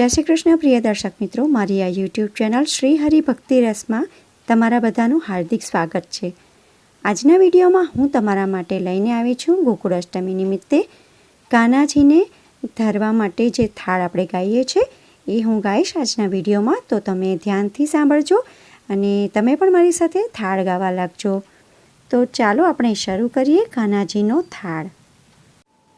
जय श्री कृष्ण प्रिय दर्शक मित्रों, मारी आ यूट्यूब चेनल श्री हरिभक्ति रस में तमारा बधानुं हार्दिक स्वागत है। आजना विडियो में हूँ तमारा माटे लईने आवी छूं गोकुळ अष्टमी निमित्ते कान्हाजी ने धरवा माटे जे थाळ आपणे गाईए छे ए हूँ गाईश आजना विडियो में। तो तमे ध्यानथी सांभळजो अने तमे पण मारी साथे थाळ गावा लागजो। तो चालो आपणे शरू करीए कान्हाजीनो थाळ।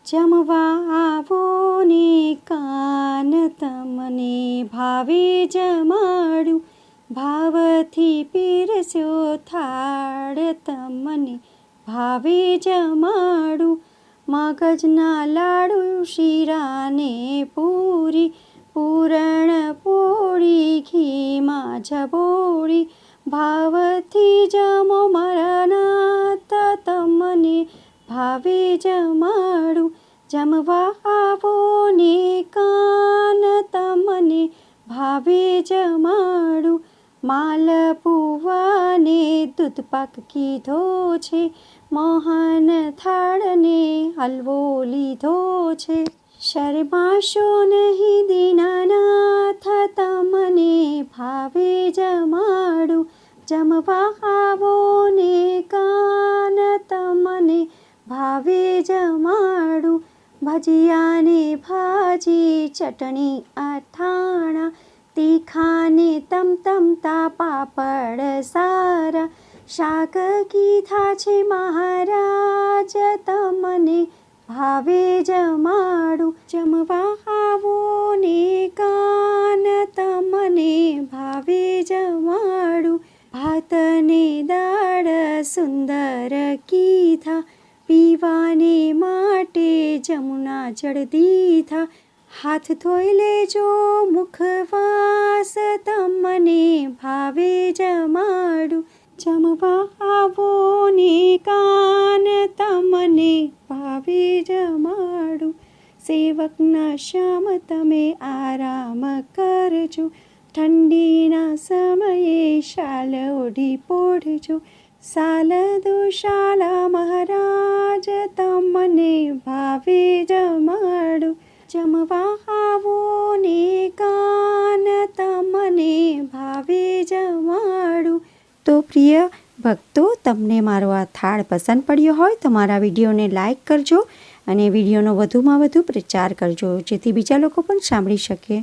जमवा आवो ने कान तमने भावे जमाडू, भावथी पीरस्यो थाळ तमने भावे जमाडू। मगजना लाडू शीराने पूरी, पूरण पोळी घीमां झबोळी, भावथी जमो मारा नाथ तमने भावे जमाडू। जमवा आवो ने कान तमने भावे जमाडू। मालपुआ ने दूधपाक कीधो छे, मोहन थाळ ने हलवो लीधो छे। शरमाशो नहीं दीनानाथ तमने भावे जमाडू। जमवा आवो ने कान तमने भावे जमाडू। भजिया ने भाजी चटणी अठाणा, तीखा ने तमतमता पापड़ सारा। शाक कीधा छे महाराज तमने भावे जमाडू। जमवा आवो ने कान तमने भावे जमाडू। भात ने दाळ सुंदर कीधा, पीवाने माटे जमुना जळ दीधा। हाथ धोई लेजो मुखवास तमने भावे जमाडू। जमवा आवो ने कान तमने भावे जमाडू। सेवकना श्याम तमे आराम करजो, ठंडीना समये शाल ओढी पोढजो। सालदो शाला महाराज तमने भावे जमाडू। जमवा आवो ने कान तमने भावे जमाडू। तो प्रिय भक्तों, तमने मारो आ थाळ पसंद पड्यो होय तो मारा विडियोने लाइक करजो अने विडियोनो वधुमां वधु प्रचार करजो, जेथी बीजा लोको पण सांभळी शके।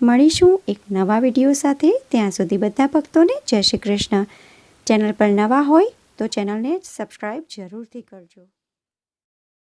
मळीशुं एक नवा विडियो साथे। त्यां सुधी बधा भक्तोने जय श्री कृष्ण। चैनल पर नवा होय तो चैनल ने सब्सक्राइब जरूर थी करजो।